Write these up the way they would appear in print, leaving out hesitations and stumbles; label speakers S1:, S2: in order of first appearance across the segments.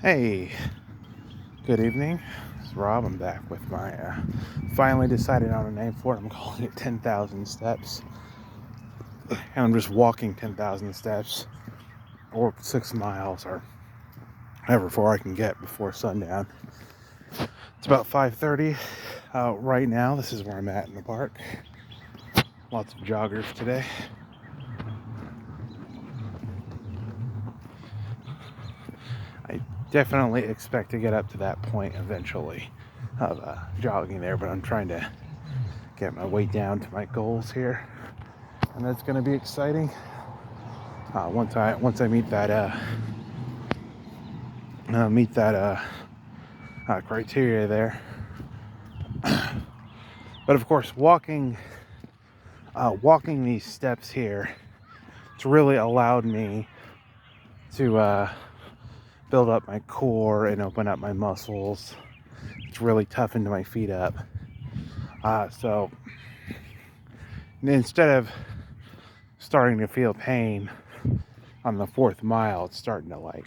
S1: Hey, good evening. It's Rob. I'm back with my finally decided on a name for it. I'm calling it 10,000 steps. And I'm just walking 10,000 steps or 6 miles or however far I can get before sundown. It's about 5:30 right now. This is where I'm at in the park. Lots of joggers today. I definitely expect to get up to that point eventually of jogging there, but I'm trying to get my way down to my goals here, and that's going to be exciting. Once I meet that criteria there. But of course, walking these steps here, it's really allowed me to build up my core and open up my muscles. It's really toughened my feet up. So instead of starting to feel pain on the 4th mile, it's starting to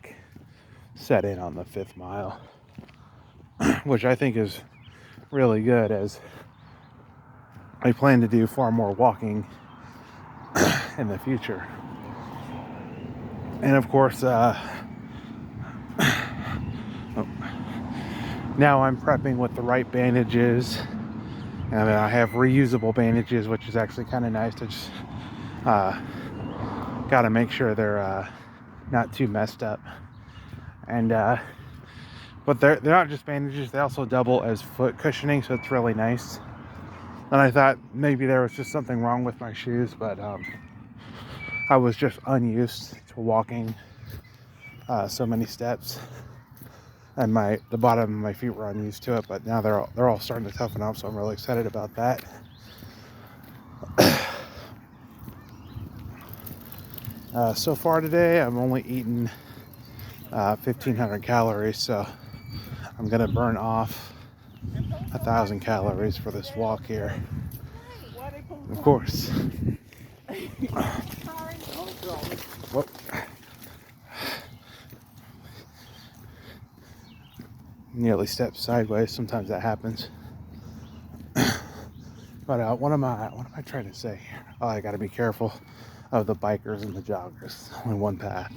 S1: set in on the 5th mile, which I think is really good, as I plan to do far more walking in the future. And of course, now I'm prepping with the right bandages, and I have reusable bandages, which is actually kind of nice. To just got to make sure they're not too messed up. And but they're not just bandages; they also double as foot cushioning, so it's really nice. And I thought maybe there was just something wrong with my shoes, but I was just unused to walking so many steps, and the bottom of my feet were unused to it. But now they're all starting to toughen up, so I'm really excited about that. So far today, I've only eaten 1,500 calories, so I'm gonna burn off 1,000 calories for this walk here. Of course. Whoop. Nearly stepped sideways. Sometimes that happens. But what am I trying to say here? Oh, I got to be careful of the bikers and the joggers. Only one path.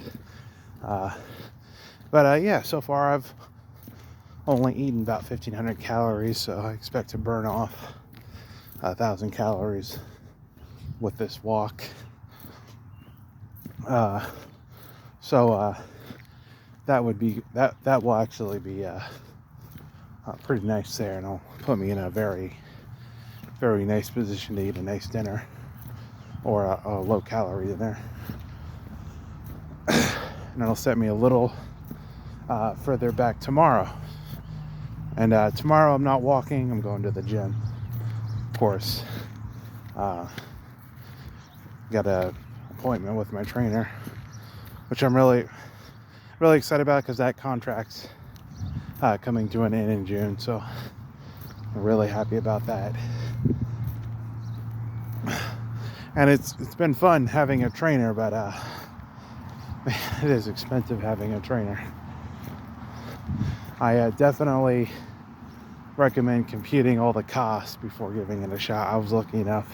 S1: Yeah, so far I've only eaten about 1,500 calories, so I expect to burn off 1,000 calories with this walk. That will actually be pretty nice there, and it'll put me in a very, very nice position to eat a nice dinner, or a low calorie dinner. And it'll set me a little further back tomorrow. And tomorrow I'm not walking, I'm going to the gym. Of course, got an appointment with my trainer, which I'm really, really excited about, because that contract's coming to an end in June, so I'm really happy about that. And it's been fun having a trainer, but it is expensive having a trainer. I definitely recommend computing all the costs before giving it a shot. I was lucky enough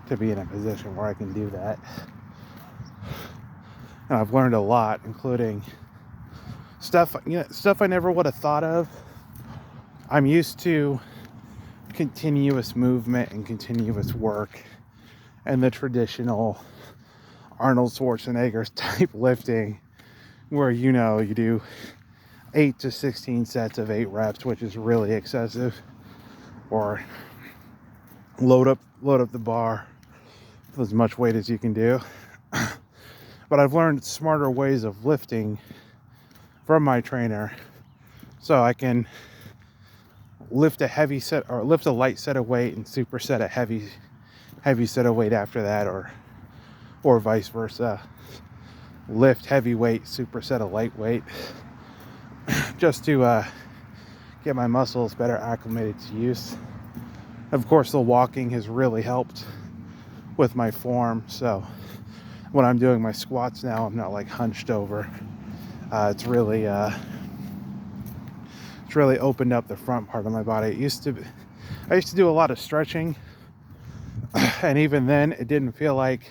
S1: to be in a position where I can do that, and I've learned a lot, including stuff I never would have thought of. I'm used to continuous movement and continuous work and the traditional Arnold Schwarzenegger type lifting, where you do 8 to 16 sets of 8 reps, which is really excessive, or load up the bar with as much weight as you can do. But I've learned smarter ways of lifting from my trainer, so I can lift a light set of weight and superset a heavy set of weight after that, or vice versa. Lift heavy weight, superset a lightweight, just to get my muscles better acclimated to use. Of course, the walking has really helped with my form, so when I'm doing my squats now, I'm not hunched over. It's really It's really opened up the front part of my body. I used to do a lot of stretching, and even then it didn't feel like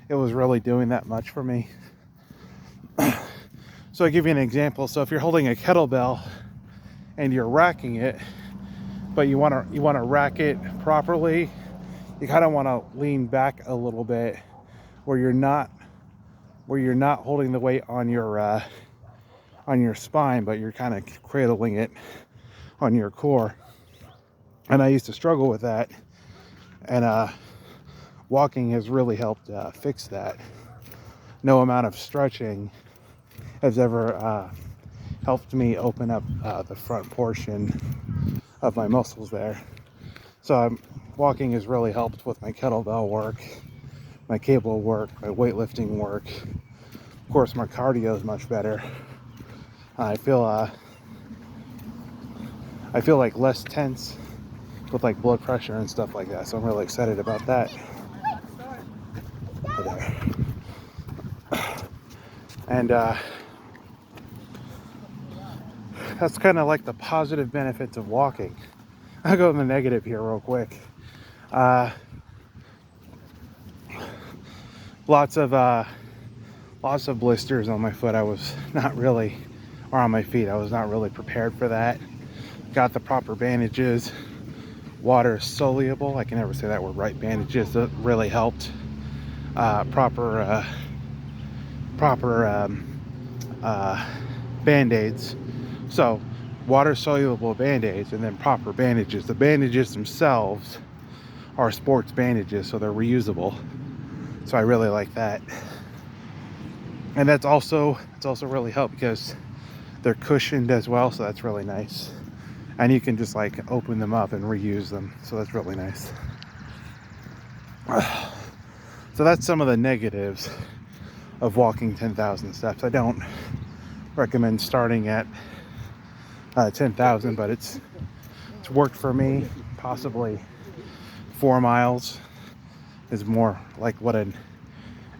S1: it was really doing that much for me. So I'll give you an example. So if you're holding a kettlebell and you're racking it, but you want to rack it properly, you kind of want to lean back a little bit where you're not holding the weight on your spine, but you're kind of cradling it on your core. And I used to struggle with that, and walking has really helped fix that. No amount of stretching has ever helped me open up the front portion of my muscles there. So walking has really helped with my kettlebell work, my cable work, my weightlifting work. Of course, my cardio is much better. I feel like less tense with like blood pressure and stuff like that. So I'm really excited about that. And that's kind of like the positive benefits of walking. I'll go in the negative here real quick. Lots of blisters on my foot. Or on my feet. I was not really prepared for that. Got the proper bandages. Water soluble. I can never say that word right. Bandages that really helped. Proper band-aids. So water soluble band-aids and then proper bandages. The bandages themselves are sports bandages, so they're reusable. So I really like that. And it's also really helped because they're cushioned as well, so that's really nice. And you can just like open them up and reuse them, so that's really nice. So that's some of the negatives of walking 10,000 steps. I don't recommend starting at 10,000, but it's worked for me. Possibly 4 miles is more like what an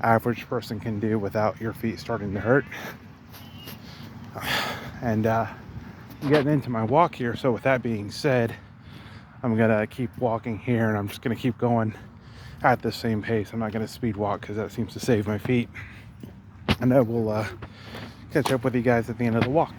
S1: average person can do without your feet starting to hurt. And getting into my walk here. So with that being said, I'm gonna keep walking here, and I'm just gonna keep going at the same pace. I'm not gonna speed walk because that seems to save my feet. And I will catch up with you guys at the end of the walk.